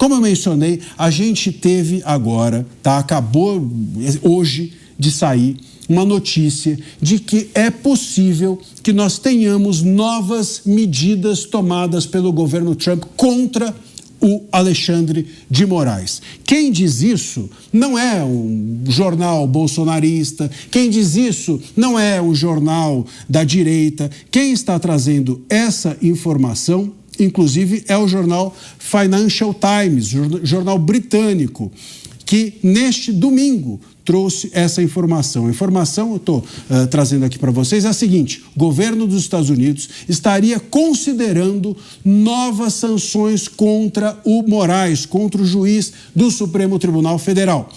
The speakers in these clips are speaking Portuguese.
Como eu mencionei, a gente teve agora, acabou hoje de sair uma notícia de que é possível que nós tenhamos novas medidas tomadas pelo governo Trump contra o Alexandre de Moraes. Quem diz isso não é um jornal bolsonarista, quem diz isso não é um jornal da direita. Quem está trazendo essa informação, inclusive, é o jornal Financial Times, jornal britânico, que neste domingo trouxe essa informação. A informação eu estou trazendo aqui para vocês é a seguinte: o governo dos Estados Unidos estaria considerando novas sanções contra o Moraes, contra o juiz do Supremo Tribunal Federal,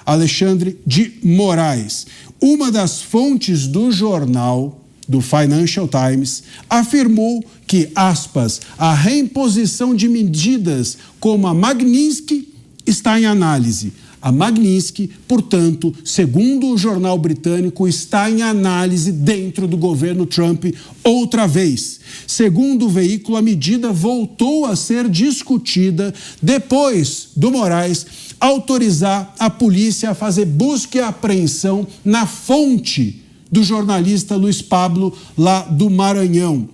Alexandre de Moraes. Uma das fontes do jornal, do Financial Times, afirmou que, aspas, a reimposição de medidas como a Magnitsky está em análise. A Magnitsky, portanto, segundo o jornal britânico, está em análise dentro do governo Trump outra vez. Segundo o veículo, a medida voltou a ser discutida depois do Moraes autorizar a polícia a fazer busca e apreensão na fonte do jornalista Luiz Pablo, lá do Maranhão.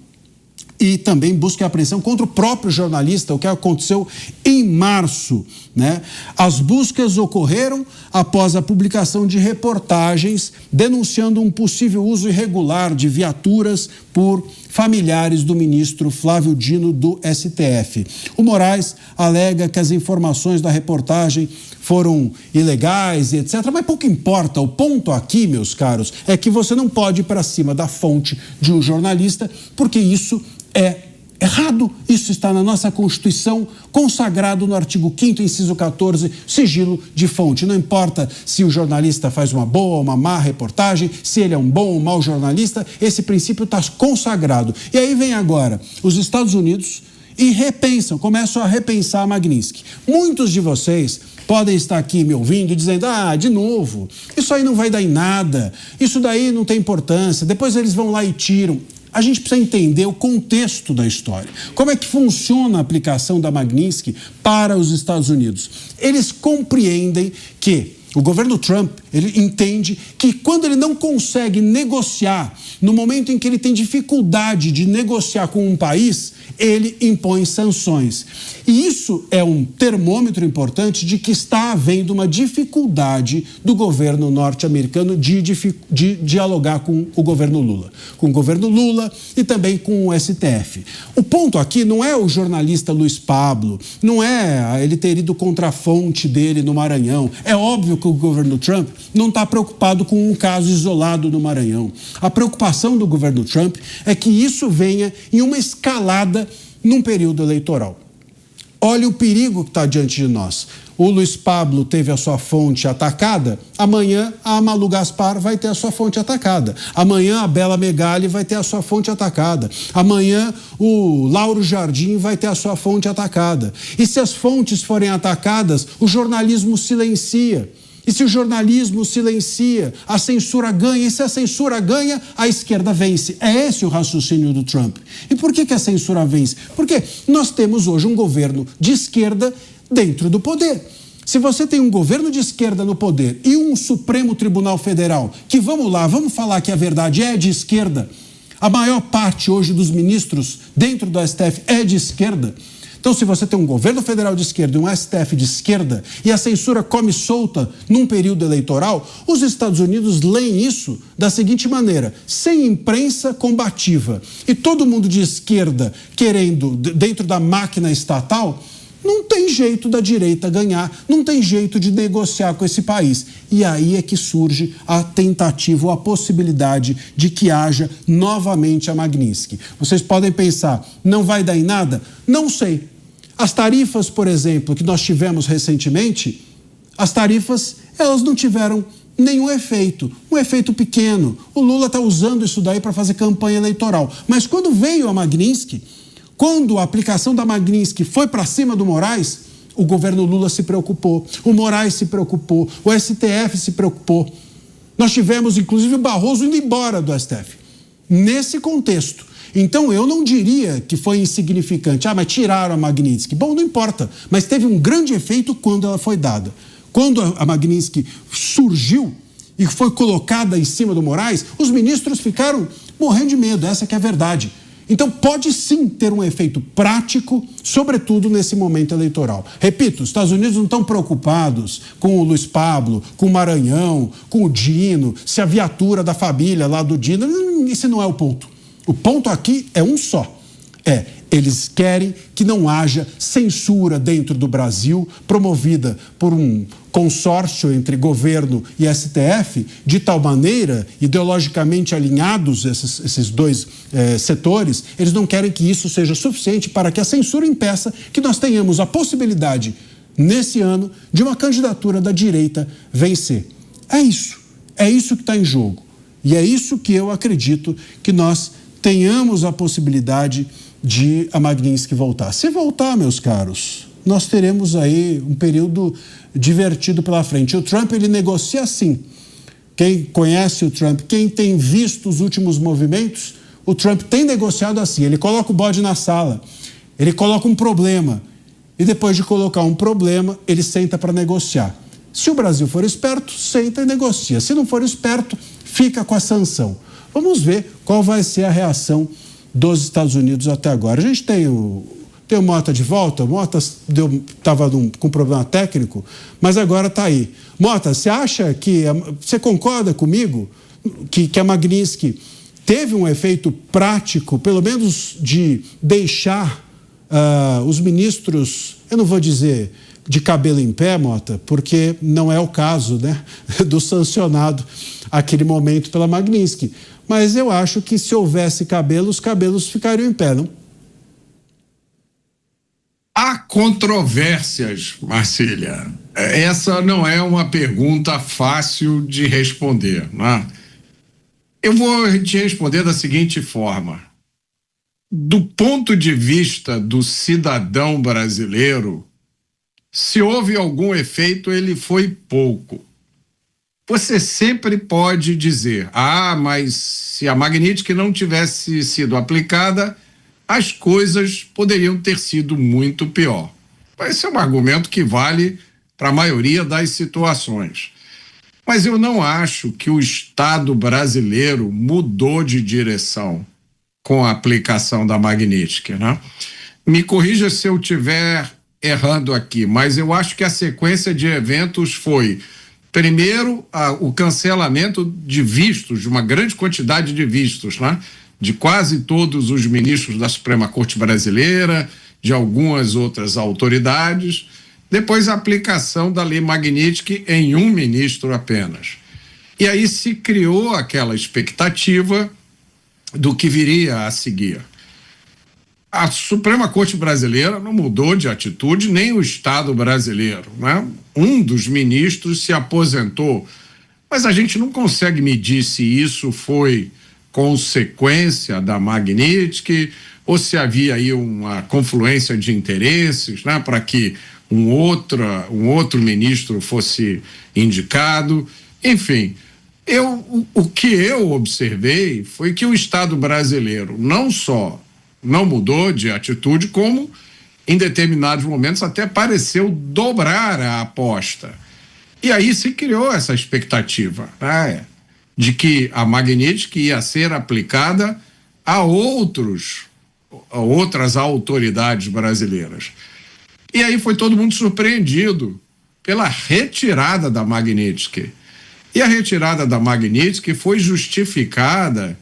E também busca e apreensão contra o próprio jornalista, o que aconteceu em março, né? As buscas ocorreram após a publicação de reportagens denunciando um possível uso irregular de viaturas por familiares do ministro Flávio Dino do STF. O Moraes alega que as informações da reportagem foram ilegais e etc. Mas pouco importa. O ponto aqui, meus caros, é que você não pode ir para cima da fonte de um jornalista, porque isso é errado. Isso está na nossa Constituição, consagrado no artigo 5º, inciso 14, sigilo de fonte. Não importa se o jornalista faz uma boa ou uma má reportagem, se ele é um bom ou mau jornalista, esse princípio está consagrado. E aí vem agora os Estados Unidos e começam a repensar a Magnitsky. Muitos de vocês podem estar aqui me ouvindo e dizendo, de novo, isso aí não vai dar em nada, isso daí não tem importância, depois eles vão lá e tiram. A gente precisa entender o contexto da história. Como é que funciona a aplicação da Magnitsky para os Estados Unidos? Eles compreendem que o governo Trump, ele entende que quando ele não consegue negociar, no momento em que ele tem dificuldade de negociar com um país, ele impõe sanções. E isso é um termômetro importante de que está havendo uma dificuldade do governo norte-americano de dialogar com o governo Lula. Com o governo Lula e também com o STF. O ponto aqui não é o jornalista Luiz Pablo, não é ele ter ido contra a fonte dele no Maranhão. É óbvio que o governo Trump não está preocupado com um caso isolado no Maranhão. A preocupação do governo Trump é que isso venha em uma escalada num período eleitoral. Olha o perigo que está diante de nós. O Luiz Pablo teve a sua fonte atacada, amanhã a Malu Gaspar vai ter a sua fonte atacada. Amanhã a Bela Megali vai ter a sua fonte atacada. Amanhã o Lauro Jardim vai ter a sua fonte atacada. E se as fontes forem atacadas, o jornalismo silencia. E se o jornalismo silencia, a censura ganha. E se a censura ganha, a esquerda vence. É esse o raciocínio do Trump. E por que a censura vence? Porque nós temos hoje um governo de esquerda dentro do poder. Se você tem um governo de esquerda no poder e um Supremo Tribunal Federal, que vamos falar que a verdade é de esquerda, a maior parte hoje dos ministros dentro do STF é de esquerda. Então, se você tem um governo federal de esquerda e um STF de esquerda e a censura come solta num período eleitoral, os Estados Unidos leem isso da seguinte maneira: sem imprensa combativa e todo mundo de esquerda querendo, dentro da máquina estatal, não tem jeito da direita ganhar, não tem jeito de negociar com esse país. E aí é que surge a tentativa ou a possibilidade de que haja novamente a Magnitsky. Vocês podem pensar, não vai dar em nada? Não sei. As tarifas, por exemplo, que nós tivemos recentemente, as tarifas, elas não tiveram nenhum efeito, um efeito pequeno. O Lula está usando isso daí para fazer campanha eleitoral. Mas quando veio a Magnitsky, quando a aplicação da Magnitsky foi para cima do Moraes, o governo Lula se preocupou, o Moraes se preocupou, o STF se preocupou. Nós tivemos, inclusive, o Barroso indo embora do STF. Nesse contexto, Então, eu não diria que foi insignificante. Mas tiraram a Magnitsky. Bom, não importa, mas teve um grande efeito quando ela foi dada. Quando a Magnitsky surgiu e foi colocada em cima do Moraes, os ministros ficaram morrendo de medo, essa que é a verdade. Então, pode sim ter um efeito prático, sobretudo nesse momento eleitoral. Repito, os Estados Unidos não estão preocupados com o Luiz Pablo, com o Maranhão, com o Dino, se a viatura da família lá do Dino, esse não é o ponto. O ponto aqui é um só. Eles querem que não haja censura dentro do Brasil, promovida por um consórcio entre governo e STF, de tal maneira, ideologicamente alinhados esses dois setores, eles não querem que isso seja suficiente para que a censura impeça que nós tenhamos a possibilidade, nesse ano, de uma candidatura da direita vencer. É isso que está em jogo. E é isso que eu acredito que nós tenhamos a possibilidade de a Magnitsky voltar. Se voltar, meus caros, nós teremos aí um período divertido pela frente. O Trump, ele negocia assim. Quem conhece o Trump, quem tem visto os últimos movimentos, o Trump tem negociado assim. Ele coloca o bode na sala, ele coloca um problema e depois de colocar um problema, ele senta para negociar. Se o Brasil for esperto, senta e negocia. Se não for esperto, fica com a sanção. Vamos ver qual vai ser a reação dos Estados Unidos até agora. A gente tem o Mota de volta. O Mota estava com problema técnico, mas agora está aí. Mota, você acha que... Você concorda comigo que a Magnitsky teve um efeito prático, pelo menos de deixar os ministros, eu não vou dizer de cabelo em pé, Mota, porque não é o caso, né, do sancionado aquele momento pela Magnitsky. Mas eu acho que se houvesse cabelo, os cabelos ficariam em pé, não? Há controvérsias, Marcília. Essa não é uma pergunta fácil de responder, né? Eu vou te responder da seguinte forma. Do ponto de vista do cidadão brasileiro, se houve algum efeito, ele foi pouco. Você sempre pode dizer, mas se a Magnitsky não tivesse sido aplicada, as coisas poderiam ter sido muito pior. Esse é um argumento que vale para a maioria das situações. Mas eu não acho que o Estado brasileiro mudou de direção com a aplicação da Magnitsky, né? Me corrija se eu estiver errando aqui, mas eu acho que a sequência de eventos foi... Primeiro, o cancelamento de vistos, de uma grande quantidade de vistos, né? De quase todos os ministros da Suprema Corte Brasileira, de algumas outras autoridades. Depois, a aplicação da Lei Magnitsky em um ministro apenas. E aí se criou aquela expectativa do que viria a seguir. A Suprema Corte Brasileira não mudou de atitude, nem o Estado brasileiro, né? Um dos ministros se aposentou, mas a gente não consegue medir se isso foi consequência da Magnitsky ou se havia aí uma confluência de interesses, né, para que um outro ministro fosse indicado. Enfim, o que eu observei foi que o Estado brasileiro não só não mudou de atitude, como em determinados momentos até pareceu dobrar a aposta. E aí se criou essa expectativa, né, de que a Magnitsky ia ser aplicada a outras autoridades brasileiras. E aí foi todo mundo surpreendido pela retirada da Magnitsky. E a retirada da Magnitsky foi justificada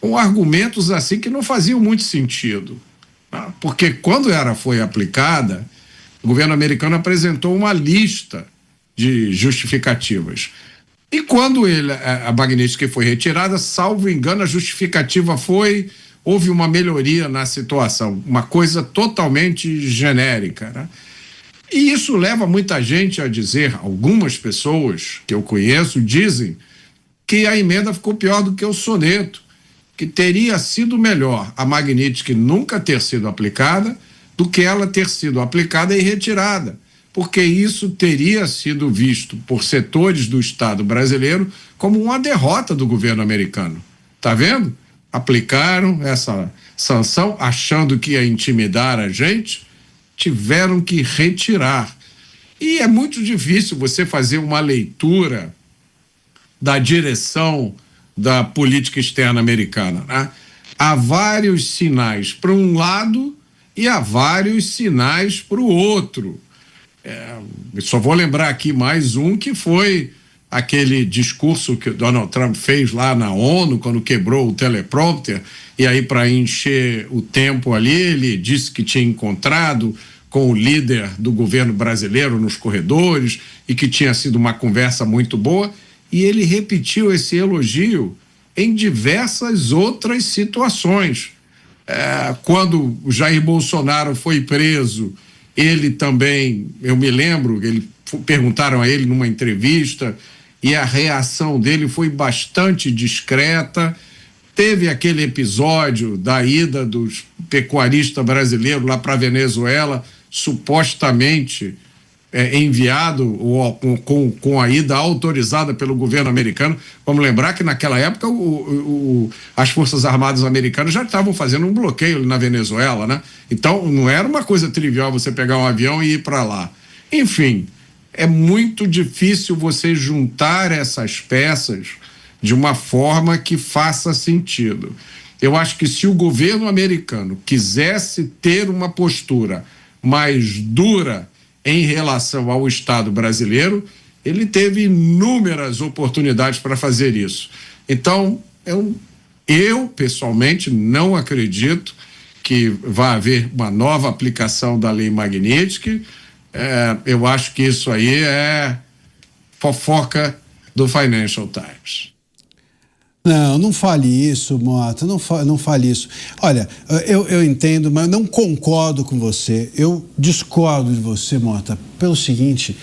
com argumentos assim que não faziam muito sentido, tá? Porque quando foi aplicada, o governo americano apresentou uma lista de justificativas. E quando a Magnitsky foi retirada, salvo engano, a justificativa houve uma melhoria na situação, uma coisa totalmente genérica, né? E isso leva muita gente a dizer, algumas pessoas que eu conheço dizem que a emenda ficou pior do que o soneto, que teria sido melhor a Magnitsky nunca ter sido aplicada do que ela ter sido aplicada e retirada, porque isso teria sido visto por setores do Estado brasileiro como uma derrota do governo americano. Tá vendo? Aplicaram sanção, achando que ia intimidar a gente, tiveram que retirar. E é muito difícil você fazer uma leitura da direção da política externa americana, né? Há vários sinais para um lado e há vários sinais para o outro. Só vou lembrar aqui mais um, que foi aquele discurso que o Donald Trump fez lá na ONU, quando quebrou o teleprompter, e aí, para encher o tempo ali, ele disse que tinha encontrado com o líder do governo brasileiro nos corredores e que tinha sido uma conversa muito boa, e ele repetiu esse elogio em diversas outras situações. Quando o Jair Bolsonaro foi preso, ele também, eu me lembro, perguntaram a ele numa entrevista e a reação dele foi bastante discreta. Teve aquele episódio da ida dos pecuaristas brasileiros lá para a Venezuela, supostamente enviado com a ida autorizada pelo governo americano. Vamos lembrar que naquela época as Forças Armadas americanas já estavam fazendo um bloqueio na Venezuela, né? Então não era uma coisa trivial você pegar um avião e ir para lá. Enfim, é muito difícil você juntar essas peças de uma forma que faça sentido. Eu acho que se o governo americano quisesse ter uma postura mais dura em relação ao Estado brasileiro, ele teve inúmeras oportunidades para fazer isso. Então, eu pessoalmente não acredito que vá haver uma nova aplicação da Lei Magnitsky. Eu acho que isso aí é fofoca do Financial Times. Não fale isso, Mota, não fale isso. Olha, eu entendo, mas eu não concordo com você. Eu discordo de você, Mota, pelo seguinte: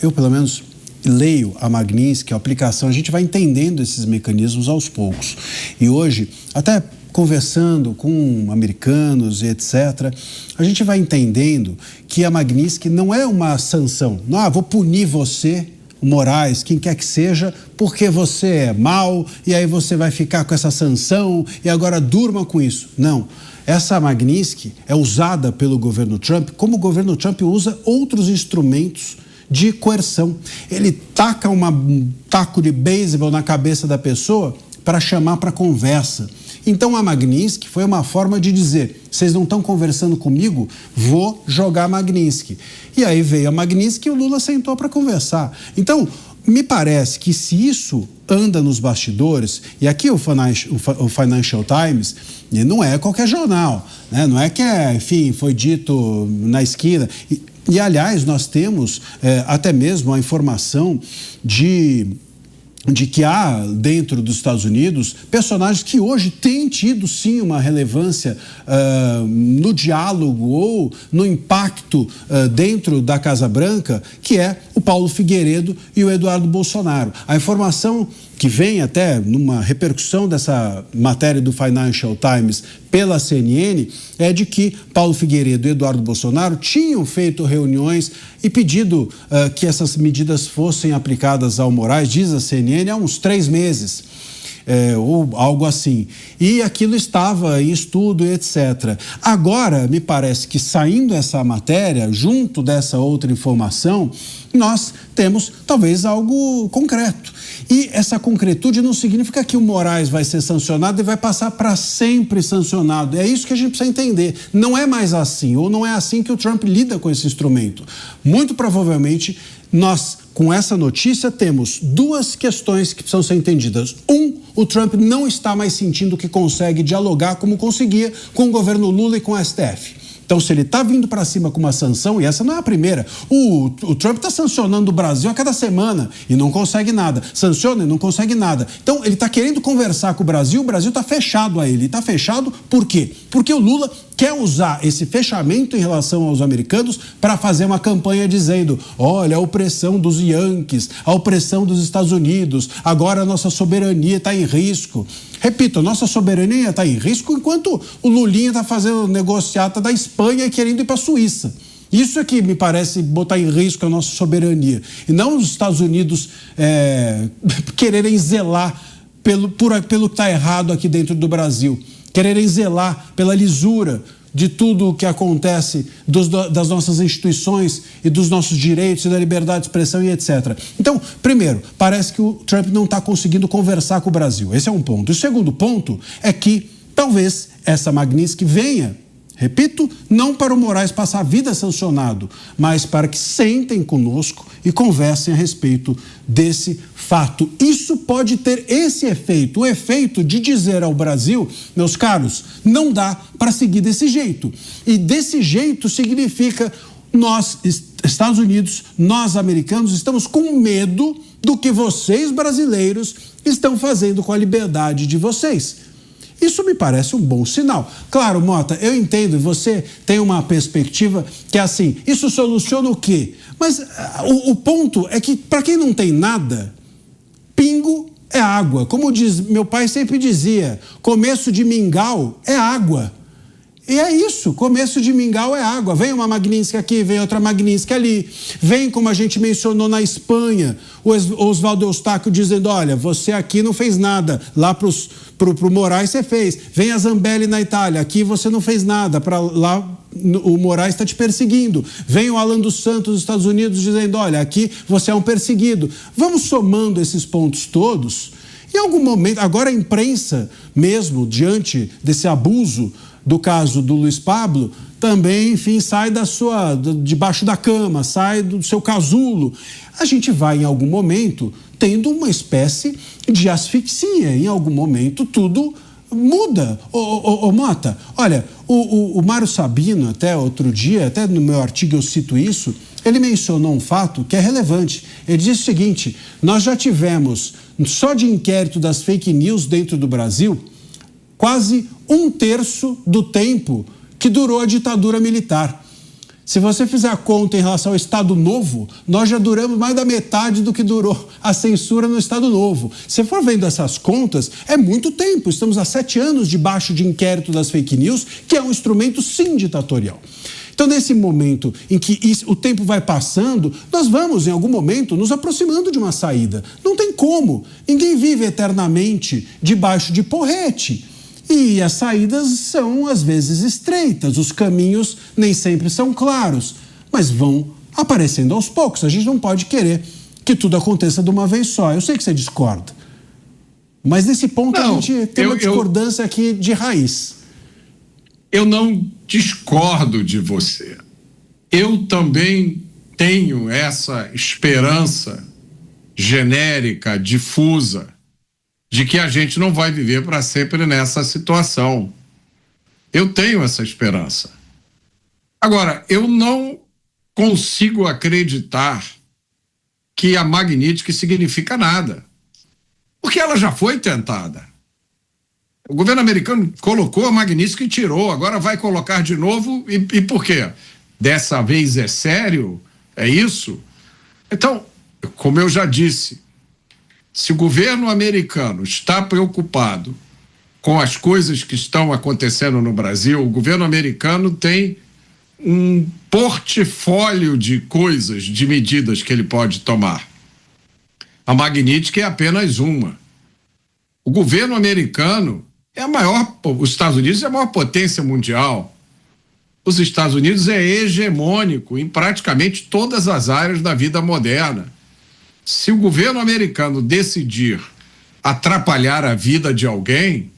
eu pelo menos leio a Magnitsky, a aplicação, a gente vai entendendo esses mecanismos aos poucos. E hoje, até conversando com americanos e etc., a gente vai entendendo que a Magnitsky não é uma sanção. Não, vou punir você, o Moraes, quem quer que seja, porque você é mau e aí você vai ficar com essa sanção e agora durma com isso. Não. Essa Magnitsky é usada pelo governo Trump como o governo Trump usa outros instrumentos de coerção. Ele taca um taco de beisebol na cabeça da pessoa para chamar para conversa. Então a Magnitsky foi uma forma de dizer: vocês não estão conversando comigo, vou jogar Magnitsky. E aí veio a Magnitsky e o Lula sentou para conversar. Então, me parece que se isso anda nos bastidores, e aqui o Financial Times não é qualquer jornal, né? Não é que, enfim, foi dito na esquina. E aliás, nós temos até mesmo a informação de que há dentro dos Estados Unidos personagens que hoje têm tido sim uma relevância no diálogo ou no impacto dentro da Casa Branca, que é o Paulo Figueiredo e o Eduardo Bolsonaro. A informação que vem até numa repercussão dessa matéria do Financial Times pela CNN é de que Paulo Figueiredo e Eduardo Bolsonaro tinham feito reuniões e pedido que essas medidas fossem aplicadas ao Moraes, diz a CNN, há uns 3 meses. Ou algo assim. E aquilo estava em estudo, etc. Agora, me parece que saindo essa matéria, junto dessa outra informação, nós temos talvez algo concreto. E essa concretude não significa que o Moraes vai ser sancionado e vai passar para sempre sancionado. É isso que a gente precisa entender. Não é mais assim, ou não é assim que o Trump lida com esse instrumento. Muito provavelmente, nós, com essa notícia, temos 2 questões que precisam ser entendidas. O Trump não está mais sentindo que consegue dialogar como conseguia com o governo Lula e com o STF. Então, se ele está vindo para cima com uma sanção, e essa não é a primeira, o Trump está sancionando o Brasil a cada semana e não consegue nada. Sanciona e não consegue nada. Então, ele está querendo conversar com o Brasil está fechado a ele. Está fechado por quê? Porque o Lula quer usar esse fechamento em relação aos americanos para fazer uma campanha dizendo: olha, a opressão dos Yankees, a opressão dos Estados Unidos, agora a nossa soberania está em risco. Repito, a nossa soberania está em risco enquanto o Lulinha está fazendo negociata da Espanha e querendo ir para a Suíça. Isso é que me parece botar em risco a nossa soberania. E não os Estados Unidos quererem zelar pelo que está errado aqui dentro do Brasil. quererem zelar pela lisura de tudo o que acontece das nossas instituições e dos nossos direitos e da liberdade de expressão e etc. Então, primeiro, parece que o Trump não está conseguindo conversar com o Brasil. Esse é um ponto. O segundo ponto é que talvez essa Magnitsky venha, repito, não para o Moraes passar a vida sancionado, mas para que sentem conosco e conversem a respeito desse fato. Isso pode ter esse efeito, o efeito de dizer ao Brasil, meus caros, não dá para seguir desse jeito. E desse jeito significa nós, Estados Unidos, nós americanos, estamos com medo do que vocês brasileiros estão fazendo com a liberdade de vocês. Isso me parece um bom sinal. Claro, Mota, eu entendo, você tem uma perspectiva que é assim, isso soluciona o quê? Mas o ponto é que, para quem não tem nada, pingo é água. Como diz, meu pai sempre dizia, começo de mingau é água. E é isso, começo de mingau é água. Vem uma Magnitsky aqui, vem outra Magnitsky ali. Vem, como a gente mencionou na Espanha, o Oswaldo Eustáquio dizendo, olha, você aqui não fez nada, lá pro Moraes você fez. Vem a Zambelli na Itália, aqui você não fez nada, para lá o Moraes está te perseguindo. Vem o Alan dos Santos dos Estados Unidos dizendo, olha, aqui você é um perseguido. Vamos somando esses pontos todos. Em algum momento, agora a imprensa mesmo, diante desse abuso do caso do Luiz Pablo, também, enfim, sai debaixo da cama, sai do seu casulo. A gente vai, em algum momento, tendo uma espécie de asfixia. Em algum momento, tudo muda. Ô Mota, olha, o Mário Sabino, até outro dia, até no meu artigo eu cito isso, ele mencionou um fato que é relevante. Ele disse o seguinte, nós já tivemos, só de inquérito das fake news dentro do Brasil, quase 1/3 do tempo que durou a ditadura militar. Se você fizer a conta em relação ao Estado Novo, nós já duramos mais da metade do que durou a censura no Estado Novo. Se for vendo essas contas, é muito tempo. Estamos há 7 anos debaixo de inquérito das fake news, que é um instrumento, sim, ditatorial. Então, nesse momento em que o tempo vai passando, nós vamos, em algum momento, nos aproximando de uma saída. Não tem como. Ninguém vive eternamente debaixo de porrete. E as saídas são, às vezes, estreitas, os caminhos nem sempre são claros, mas vão aparecendo aos poucos. A gente não pode querer que tudo aconteça de uma vez só. Eu sei que você discorda, mas nesse ponto a gente tem uma discordância aqui de raiz. Eu não discordo de você. Eu também tenho essa esperança genérica, difusa, de que a gente não vai viver para sempre nessa situação. Eu tenho essa esperança. Agora, eu não consigo acreditar que a Magnitsky significa nada, porque ela já foi tentada. O governo americano colocou a Magnitsky e tirou, agora vai colocar de novo, e por quê? Dessa vez é sério? É isso? Então, como eu já disse, se o governo americano está preocupado com as coisas que estão acontecendo no Brasil, o governo americano tem um portfólio de coisas, de medidas que ele pode tomar. A Magnitsky é apenas uma. O governo americano é os Estados Unidos é a maior potência mundial. Os Estados Unidos é hegemônico em praticamente todas as áreas da vida moderna. Se o governo americano decidir atrapalhar a vida de alguém,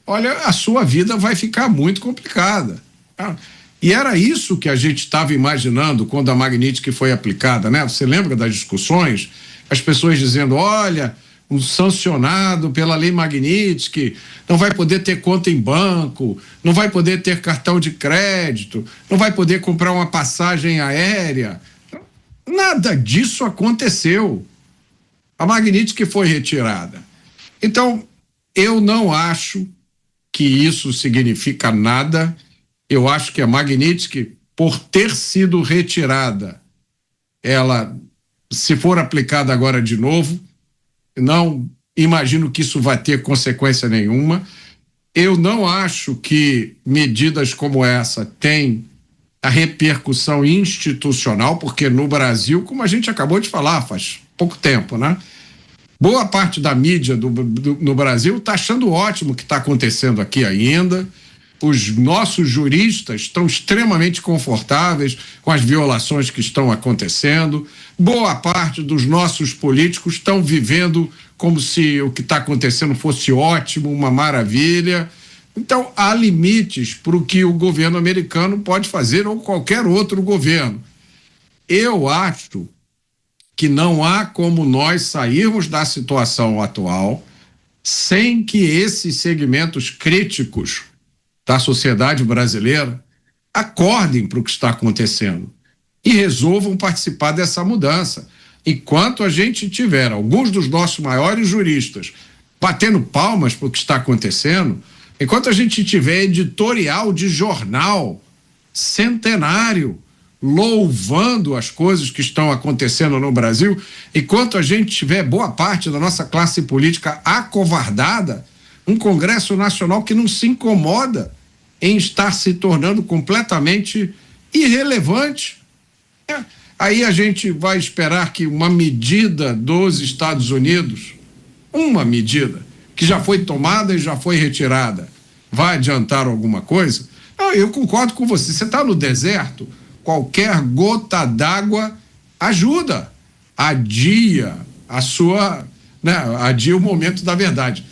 olha, a sua vida vai ficar muito complicada. Tá? E era isso que a gente estava imaginando quando a Magnitsky foi aplicada, né? Você lembra das discussões? As pessoas dizendo, olha, um sancionado pela lei Magnitsky não vai poder ter conta em banco, não vai poder ter cartão de crédito, não vai poder comprar uma passagem aérea. Nada disso aconteceu. A Magnitsky foi retirada. Então, eu não acho que isso significa nada. Eu acho que a Magnitsky, por ter sido retirada, ela, se for aplicada agora de novo, não imagino que isso vai ter consequência nenhuma. Eu não acho que medidas como essa têm a repercussão institucional, porque no Brasil, como a gente acabou de falar, faz pouco tempo, né? Boa parte da mídia no Brasil está achando ótimo o que está acontecendo aqui ainda. Os nossos juristas estão extremamente confortáveis com as violações que estão acontecendo. Boa parte dos nossos políticos estão vivendo como se o que está acontecendo fosse ótimo, uma maravilha. Então, há limites para o que o governo americano pode fazer ou qualquer outro governo. Eu acho que não há como nós sairmos da situação atual sem que esses segmentos críticos da sociedade brasileira acordem para o que está acontecendo e resolvam participar dessa mudança. Enquanto a gente tiver alguns dos nossos maiores juristas batendo palmas para o que está acontecendo, enquanto a gente tiver editorial de jornal centenário louvando as coisas que estão acontecendo no Brasil, enquanto a gente tiver boa parte da nossa classe política acovardada, um Congresso Nacional que não se incomoda em estar se tornando completamente irrelevante. Aí a gente vai esperar que uma medida dos Estados Unidos, uma medida que já foi tomada e já foi retirada, vai adiantar alguma coisa? Não, eu concordo com você. Você está no deserto, qualquer gota d'água ajuda, adia adia o momento da verdade.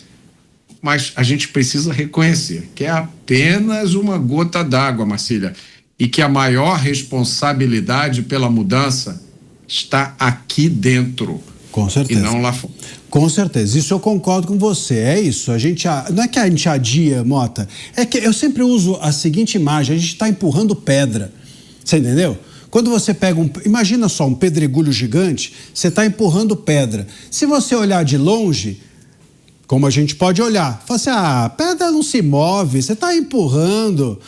Mas a gente precisa reconhecer que é apenas uma gota d'água, Marcília, e que a maior responsabilidade pela mudança está aqui dentro. Com certeza. E não lá fora. Com certeza, isso eu concordo com você, é isso, não é que a gente adia, Mota, é que eu sempre uso a seguinte imagem, a gente está empurrando pedra, você entendeu? Quando você pega imagina só um pedregulho gigante, você está empurrando pedra, se você olhar de longe, como a gente pode olhar, fala assim, a pedra não se move, você está empurrando,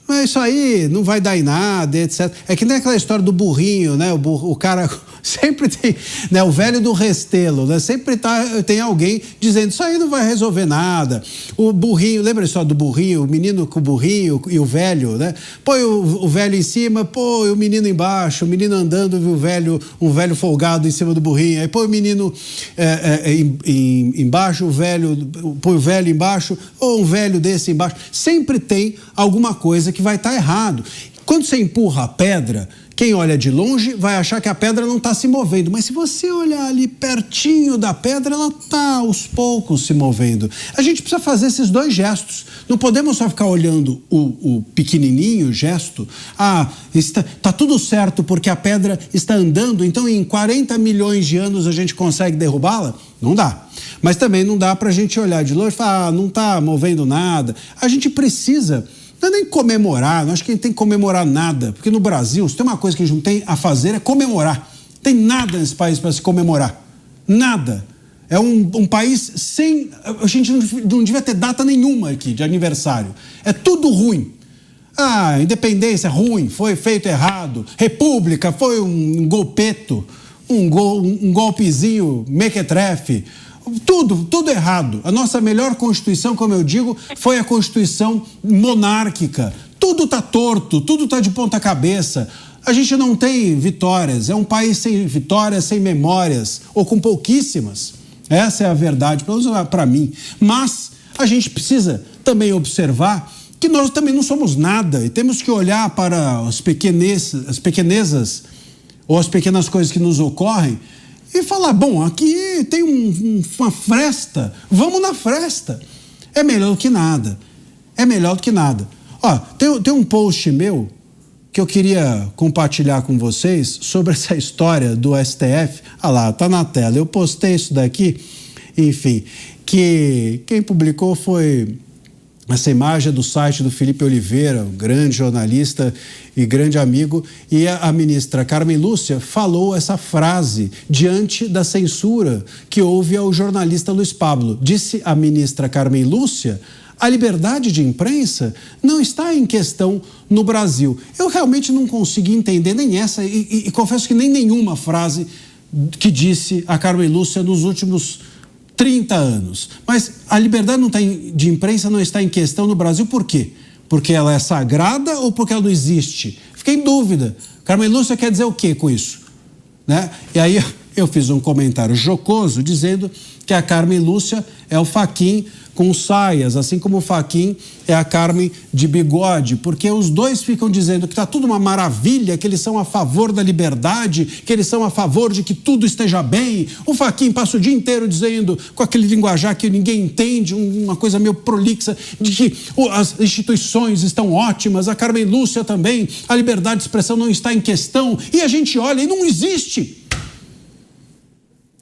mas isso aí não vai dar em nada, etc. É que nem aquela história do burrinho, né? O cara sempre tem, né? O velho do Restelo, né? Sempre tem alguém dizendo, isso aí não vai resolver nada. O burrinho, lembra a história do burrinho? O menino com o burrinho e o velho, né? Põe o velho em cima, põe o menino embaixo, o menino andando e um velho folgado em cima do burrinho. Aí põe o menino embaixo, põe o velho embaixo, ou um velho desse embaixo. Sempre tem alguma coisa que vai estar errado. Quando você empurra a pedra, quem olha de longe vai achar que a pedra não está se movendo, mas se você olhar ali pertinho da pedra, ela está aos poucos se movendo. A gente precisa fazer esses dois gestos. Não podemos só ficar olhando o pequenininho gesto. Está tudo certo porque a pedra está andando, então em 40 milhões de anos a gente consegue derrubá-la? Não dá. Mas também não dá para a gente olhar de longe e falar, não está movendo nada. A gente precisa... Não é nem comemorar, não acho que a gente tem que comemorar nada, porque no Brasil, se tem uma coisa que a gente não tem a fazer é comemorar. Não tem nada nesse país para se comemorar. Nada. É um país sem... A gente não devia ter data nenhuma aqui de aniversário. É tudo ruim. Independência é ruim, foi feito errado. República foi um golpeto, um golpezinho mequetrefe. Tudo errado. A nossa melhor Constituição, como eu digo, foi a Constituição monárquica. Tudo está torto, tudo está de ponta cabeça. A gente não tem vitórias. É um país sem vitórias, sem memórias, ou com pouquíssimas. Essa é a verdade, pelo menos para mim. Mas a gente precisa também observar que nós também não somos nada e temos que olhar para as pequenezas ou as pequenas coisas que nos ocorrem e falar, bom, aqui tem uma fresta, vamos na fresta. É melhor do que nada. É melhor do que nada. Ó, tem um post meu que eu queria compartilhar com vocês sobre essa história do STF. Lá, tá na tela. Eu postei isso daqui, enfim, que quem publicou foi... Essa imagem é do site do Felipe Oliveira, um grande jornalista e grande amigo, e a ministra Carmen Lúcia falou essa frase diante da censura que houve ao jornalista Luiz Pablo. Disse a ministra Carmen Lúcia, a liberdade de imprensa não está em questão no Brasil. Eu realmente não consegui entender nem essa, e confesso que nem nenhuma frase que disse a Carmen Lúcia nos últimos 30 anos. Mas a liberdade de imprensa não está em questão no Brasil, por quê? Porque ela é sagrada ou porque ela não existe? Fiquei em dúvida. Carmen Lúcia quer dizer o quê com isso? Né? E aí Eu fiz um comentário jocoso dizendo que a Carmen Lúcia é o Fachin com saias, assim como o Fachin é a Carmen de bigode, porque os dois ficam dizendo que está tudo uma maravilha, que eles são a favor da liberdade, que eles são a favor de que tudo esteja bem. O Fachin passa o dia inteiro dizendo, com aquele linguajar que ninguém entende, uma coisa meio prolixa, de que as instituições estão ótimas, a Carmen Lúcia também, a liberdade de expressão não está em questão, e a gente olha e não existe.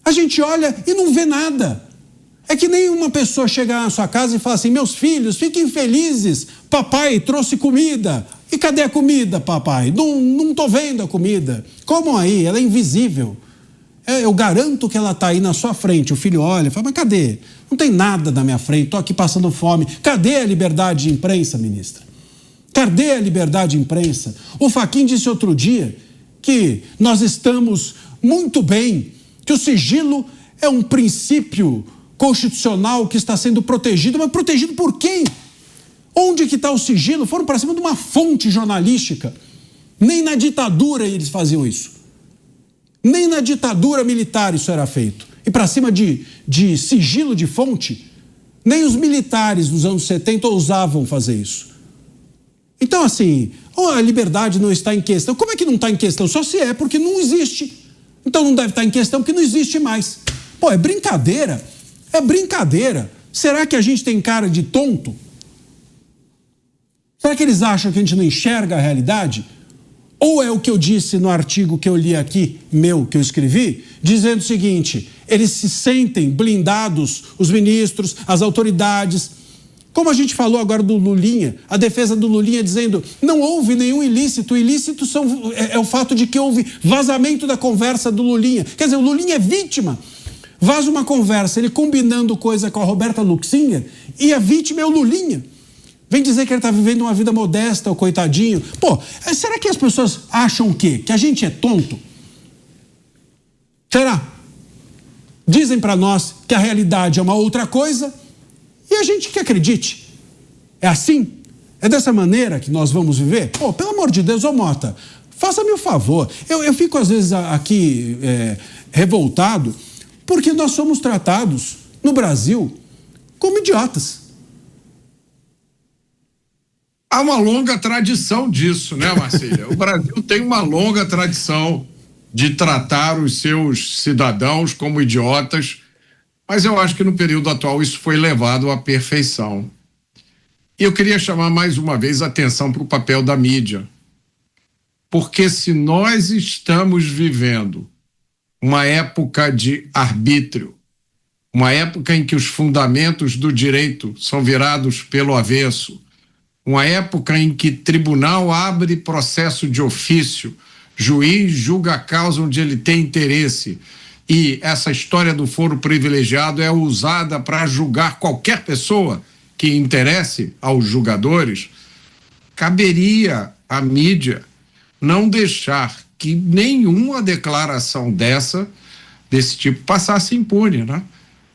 A gente olha e não vê nada. É que nem uma pessoa chegar na sua casa e falar assim, meus filhos, fiquem felizes, papai trouxe comida. E cadê a comida, papai? Não tô vendo a comida. Como aí? Ela é invisível. Eu garanto que ela tá aí na sua frente. O filho olha e fala, mas cadê? Não tem nada na minha frente, tô aqui passando fome. Cadê a liberdade de imprensa, ministra? Cadê a liberdade de imprensa? O Fachin disse outro dia que nós estamos muito bem, que o sigilo é um princípio constitucional que está sendo protegido, mas protegido por quem? Onde que está o sigilo? Foram para cima de uma fonte jornalística. Nem na ditadura eles faziam isso. Nem na ditadura militar isso era feito. E para cima de sigilo de fonte, nem os militares dos anos 70 ousavam fazer isso. Então, assim, a liberdade não está em questão. Como é que não está em questão? Só se é porque não existe. Então não deve estar em questão porque não existe mais. Pô, é brincadeira. É brincadeira. Será que a gente tem cara de tonto? Será que eles acham que a gente não enxerga a realidade? Ou é o que eu disse no artigo que eu li aqui, que eu escrevi, dizendo o seguinte, eles se sentem blindados, os ministros, as autoridades. Como a gente falou agora do Lulinha, a defesa do Lulinha dizendo, não houve nenhum ilícito, o ilícito é o fato de que houve vazamento da conversa do Lulinha. Quer dizer, o Lulinha é vítima. Vaza uma conversa, ele combinando coisa com a Roberta Luxinger, e a vítima é o Lulinha. Vem dizer que ele está vivendo uma vida modesta, o coitadinho. Pô, será que as pessoas acham o quê? Que a gente é tonto? Será? Dizem para nós que a realidade é uma outra coisa e a gente que acredite. É assim? É dessa maneira que nós vamos viver? Pô, pelo amor de Deus, ô Mota, faça-me o favor. Eu fico às vezes aqui revoltado porque nós somos tratados no Brasil como idiotas. Há uma longa tradição disso, né, Marcília? O Brasil tem uma longa tradição de tratar os seus cidadãos como idiotas, mas eu acho que no período atual isso foi levado à perfeição. E eu queria chamar mais uma vez a atenção para o papel da mídia. Porque se nós estamos vivendo uma época de arbítrio, uma época em que os fundamentos do direito são virados pelo avesso, uma época em que tribunal abre processo de ofício, juiz julga a causa onde ele tem interesse e essa história do foro privilegiado é usada para julgar qualquer pessoa que interesse aos julgadores, caberia à mídia não deixar que nenhuma declaração desse tipo passasse impune, né?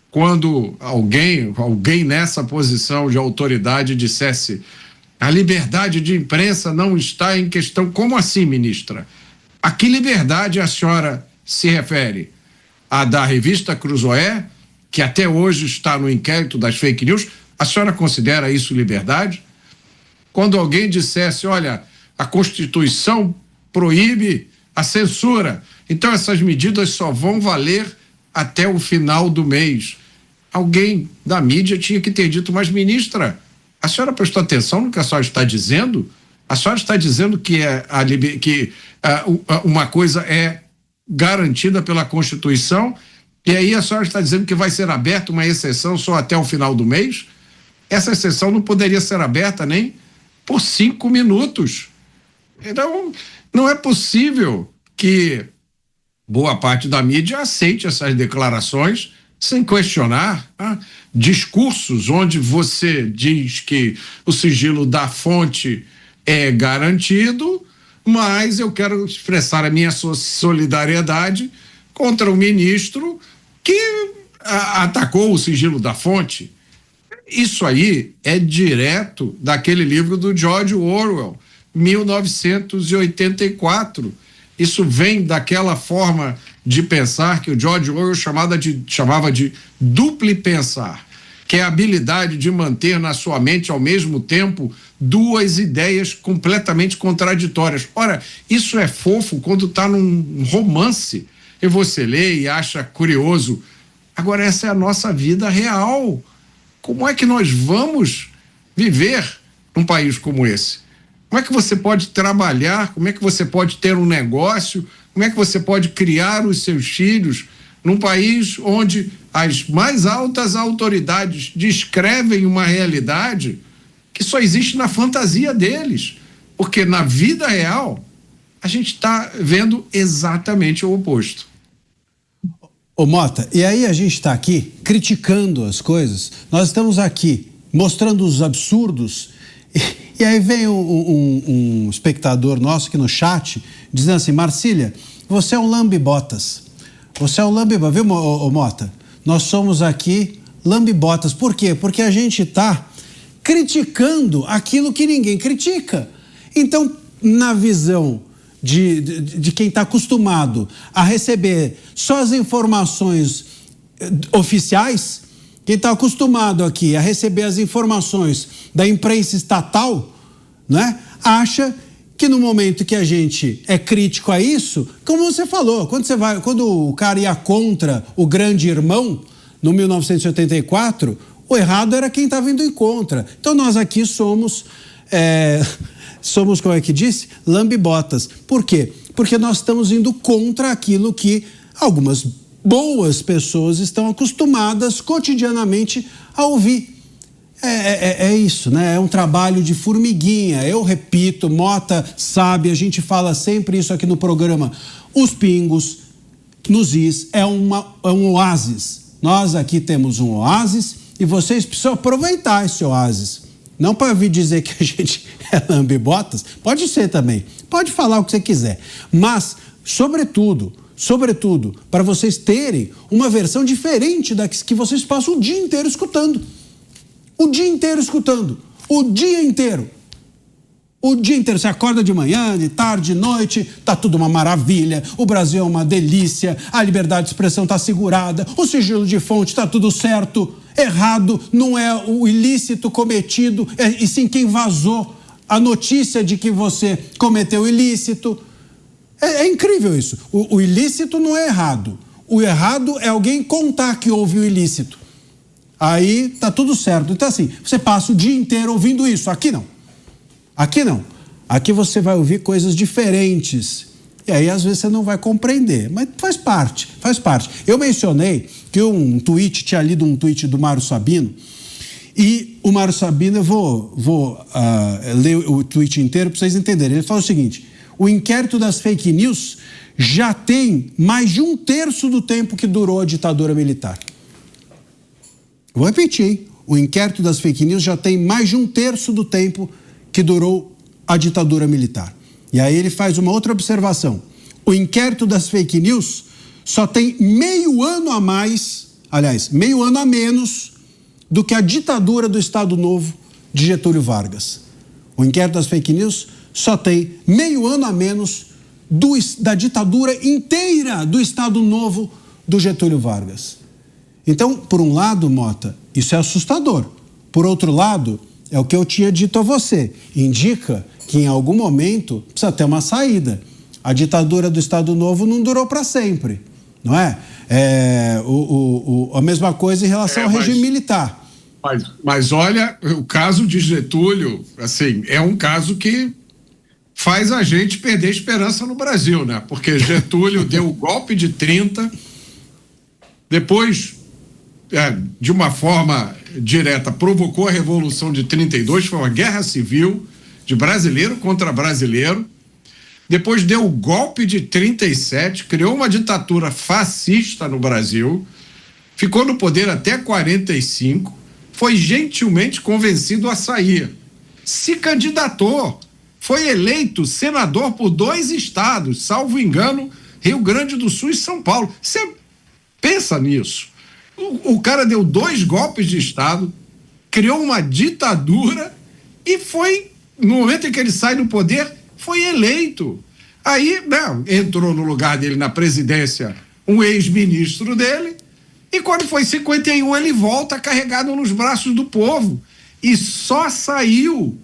Quando alguém nessa posição de autoridade dissesse a liberdade de imprensa não está em questão. Como assim, ministra? A que liberdade a senhora se refere? A da revista Cruzoé, que até hoje está no inquérito das fake news? A senhora considera isso liberdade? Quando alguém dissesse, olha, a Constituição proíbe a censura, então essas medidas só vão valer até o final do mês. Alguém da mídia tinha que ter dito, mas ministra, a senhora prestou atenção no que a senhora está dizendo? A senhora está dizendo que, uma coisa é garantida pela Constituição e aí a senhora está dizendo que vai ser aberta uma exceção só até o final do mês? Essa exceção não poderia ser aberta nem por 5 minutos. Então, não é possível que boa parte da mídia aceite essas declarações sem questionar, tá? Discursos onde você diz que o sigilo da fonte é garantido, mas eu quero expressar a minha solidariedade contra o ministro que atacou o sigilo da fonte. Isso aí é direto daquele livro do George Orwell, 1984. Isso vem daquela forma de pensar que o George Orwell chamava de duplo pensar, que é a habilidade de manter na sua mente ao mesmo tempo duas ideias completamente contraditórias. Ora, isso é fofo quando está num romance e você lê e acha curioso. Agora, essa é a nossa vida real. Como é que nós vamos viver num país como esse? Como é que você pode trabalhar? Como é que você pode ter um negócio? Como é que você pode criar os seus filhos num país onde as mais altas autoridades descrevem uma realidade que só existe na fantasia deles? Porque na vida real, a gente está vendo exatamente o oposto. Ô Mota, e aí a gente está aqui criticando as coisas, nós estamos aqui mostrando os absurdos, e aí vem um espectador nosso aqui no chat dizendo assim: Marcília, você é um lambe-botas. Você é um lambe-botas, viu, ô Mota? Nós somos aqui lambe-botas. Por quê? Porque a gente está criticando aquilo que ninguém critica. Então, na visão de quem está acostumado a receber só as informações oficiais, quem está acostumado aqui a receber as informações da imprensa estatal, né, acha que no momento que a gente é crítico a isso, como você falou, quando o cara ia contra o grande irmão, no 1984, o errado era quem estava indo em contra. Então nós aqui somos, como é que disse? Lambe-botas. Por quê? Porque nós estamos indo contra aquilo que algumas boas pessoas estão acostumadas cotidianamente a ouvir. É isso, né? É um trabalho de formiguinha. Eu repito, Mota sabe, a gente fala sempre isso aqui no programa. Os pingos nos is é um oásis. Nós aqui temos um oásis e vocês precisam aproveitar esse oásis. Não para vir dizer que a gente é lambe-botas, pode ser também, pode falar o que você quiser, mas, sobretudo, para vocês terem uma versão diferente da que vocês passam o dia inteiro escutando. O dia inteiro escutando. O dia inteiro. Você acorda de manhã, de tarde, de noite, tá tudo uma maravilha, o Brasil é uma delícia, a liberdade de expressão tá assegurada, o sigilo de fonte tá tudo certo, errado não é o ilícito cometido, e sim quem vazou a notícia de que você cometeu ilícito. É incrível isso. O ilícito não é errado. O errado é alguém contar que houve o ilícito. Aí tá tudo certo. Então assim, você passa o dia inteiro ouvindo isso. Aqui não. Aqui não. Aqui você vai ouvir coisas diferentes. E aí às vezes você não vai compreender. Mas faz parte. Eu mencionei que tinha lido um tweet do Mário Sabino. E o Mário Sabino, eu vou ler o tweet inteiro para vocês entenderem. Ele fala o seguinte: o inquérito das fake news já tem mais de 1/3 do tempo que durou a ditadura militar. Vou repetir, hein? O inquérito das fake news já tem mais de 1/3 do tempo que durou a ditadura militar. E aí ele faz uma outra observação. O inquérito das fake news só tem meio ano a menos do que a ditadura do Estado Novo de Getúlio Vargas. O inquérito das fake news só tem meio ano a menos da ditadura inteira do Estado Novo do Getúlio Vargas. Então, por um lado, Mota, isso é assustador. Por outro lado, é o que eu tinha dito a você. Indica que em algum momento precisa ter uma saída. A ditadura do Estado Novo não durou para sempre, não é? A mesma coisa em relação ao regime militar. Mas olha, o caso de Getúlio, assim, é um caso que faz a gente perder esperança no Brasil, né? Porque Getúlio deu o golpe de 30, depois, de uma forma direta, provocou a Revolução de 32, foi uma guerra civil de brasileiro contra brasileiro. Depois deu o golpe de 37, criou uma ditadura fascista no Brasil, ficou no poder até 45, foi gentilmente convencido a sair, se candidatou, foi eleito senador por 2 estados, salvo engano, Rio Grande do Sul e São Paulo. Você pensa nisso? O cara deu 2 golpes de Estado, criou uma ditadura e foi, no momento em que ele sai do poder, foi eleito. Aí, entrou no lugar dele na presidência um ex-ministro dele, e quando foi 51 ele volta carregado nos braços do povo. E só saiu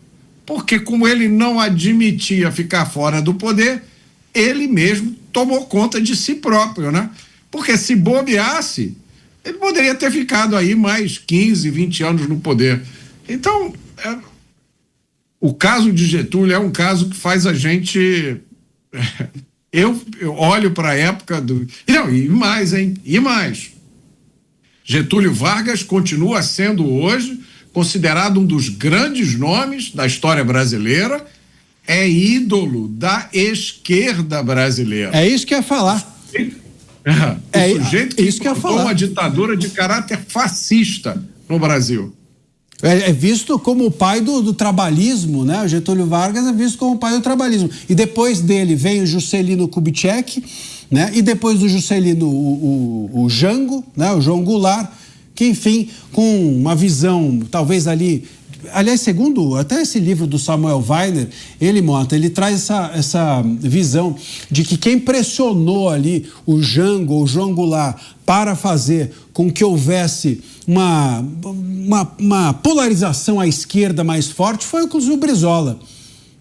porque, como ele não admitia ficar fora do poder, ele mesmo tomou conta de si próprio, né? Porque se bobeasse, ele poderia ter ficado aí mais 15, 20 anos no poder. Então, o caso de Getúlio é um caso que faz a gente... Eu olho para a época do... E mais, hein? E mais. Getúlio Vargas continua sendo hoje considerado um dos grandes nomes da história brasileira, é ídolo da esquerda brasileira. É isso que eu ia falar. O sujeito que implantou uma ditadura de caráter fascista no Brasil. É visto como o pai do trabalhismo, né? O Getúlio Vargas é visto como o pai do trabalhismo. E depois dele vem o Juscelino Kubitschek, né? E depois do Juscelino o Jango, né? O João Goulart, que enfim, com uma visão talvez ali... Aliás, segundo até esse livro do Samuel Weiner, ele traz essa visão de que quem pressionou ali o Jango ou o João Goulart para fazer com que houvesse uma polarização à esquerda mais forte foi o Brizola.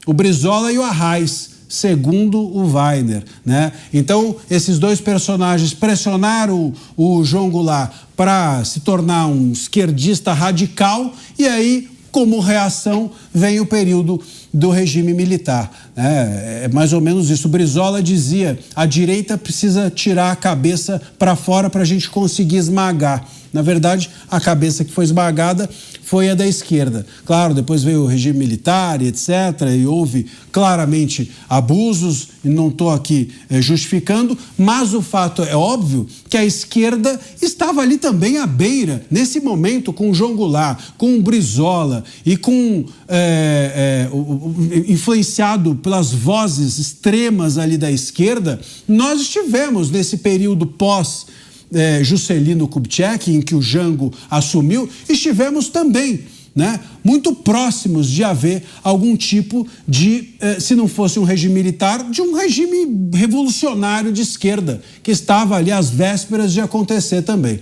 O Brizola e o Arraes, segundo o Weiner, né? Então, esses dois personagens pressionaram o João Goulart para se tornar um esquerdista radical e aí, como reação, vem o período do regime militar. É mais ou menos isso. O Brizola dizia: a direita precisa tirar a cabeça para fora para a gente conseguir esmagar. Na verdade, a cabeça que foi esmagada foi a da esquerda. Claro, depois veio o regime militar, etc., e houve claramente abusos, e não estou aqui justificando, mas o fato é óbvio que a esquerda estava ali também à beira, nesse momento, com o João Goulart, com o Brizola e com influenciado pelas vozes extremas ali da esquerda. Nós estivemos nesse período pós Juscelino Kubitschek, em que o Jango assumiu, estivemos também, né, muito próximos de haver algum tipo de, se não fosse um regime militar, de um regime revolucionário de esquerda, que estava ali às vésperas de acontecer também.